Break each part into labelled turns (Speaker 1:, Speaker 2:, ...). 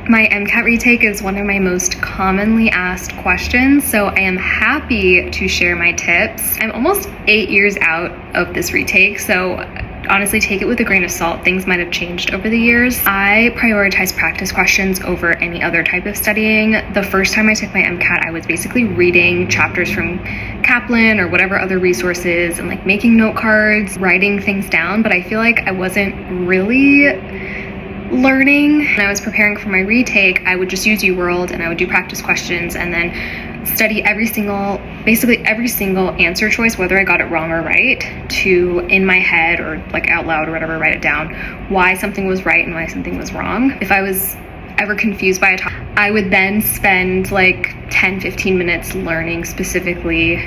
Speaker 1: My MCAT retake is one of my most commonly asked questions, so I am happy to share my tips. I'm almost 8 years out of this retake, so honestly take it with a grain of salt. Things might have changed over the years. I prioritize practice questions over any other type of studying. The first time I took my MCAT, I was basically reading chapters from Kaplan or whatever other resources and like making note cards, writing things down, but I feel like I wasn't really learning. When I was preparing for my retake, I would just use UWorld and I would do practice questions and then study basically every single answer choice, whether I got it wrong or right, to in my head or like out loud or whatever, write it down, why something was right and why something was wrong. If I was ever confused by a topic, I would then spend like 10-15 minutes learning specifically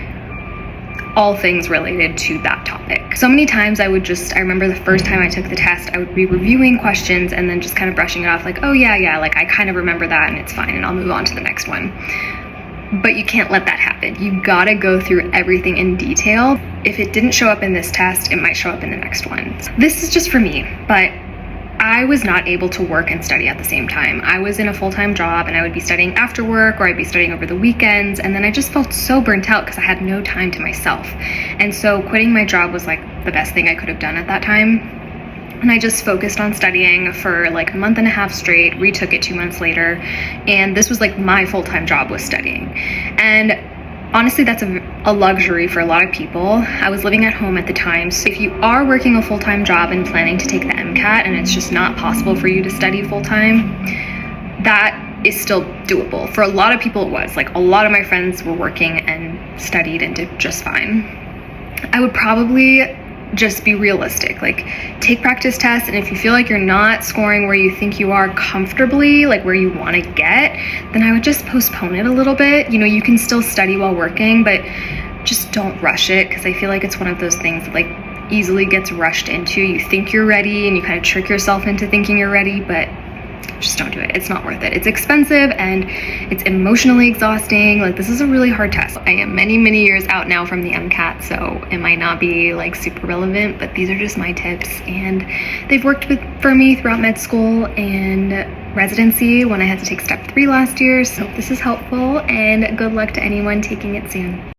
Speaker 1: all things related to that topic. So many times I remember the first time I took the test, I would be reviewing questions and then just kind of brushing it off like, oh yeah, like I kind of remember that and it's fine and I'll move on to the next one. But you can't let that happen. You gotta go through everything in detail. If it didn't show up in this test, it might show up in the next one. This is just for me, but I was not able to work and study at the same time. I was in a full-time job and I would be studying after work or I'd be studying over the weekends, and then I just felt so burnt out because I had no time to myself. And so quitting my job was like the best thing I could have done at that time. And I just focused on studying for like a month and a half straight, retook it 2 months later, and this was like my full-time job was studying. And honestly, that's a luxury for a lot of people. I was living at home at the time, so if you are working a full-time job and planning to take the MCAT and it's just not possible for you to study full-time, that is still doable. For a lot of people it was. Like a lot of my friends were working and studied and did just fine. I would probably just be realistic, like take practice tests, and if you feel like you're not scoring where you think you are comfortably, like where you want to get, then I would just postpone it a little bit. You know, you can still study while working, but just don't rush it, because I feel like it's one of those things that like easily gets rushed into. You think you're ready and you kind of trick yourself into thinking you're ready, but just don't do it. It's not worth it. It's expensive and it's emotionally exhausting. Like this is a really hard test. I am many years out now from the MCAT, so it might not be like super relevant, but these are just my tips and they've worked for me throughout med school and residency when I had to take step 3 last year. So this is helpful, and good luck to anyone taking it soon.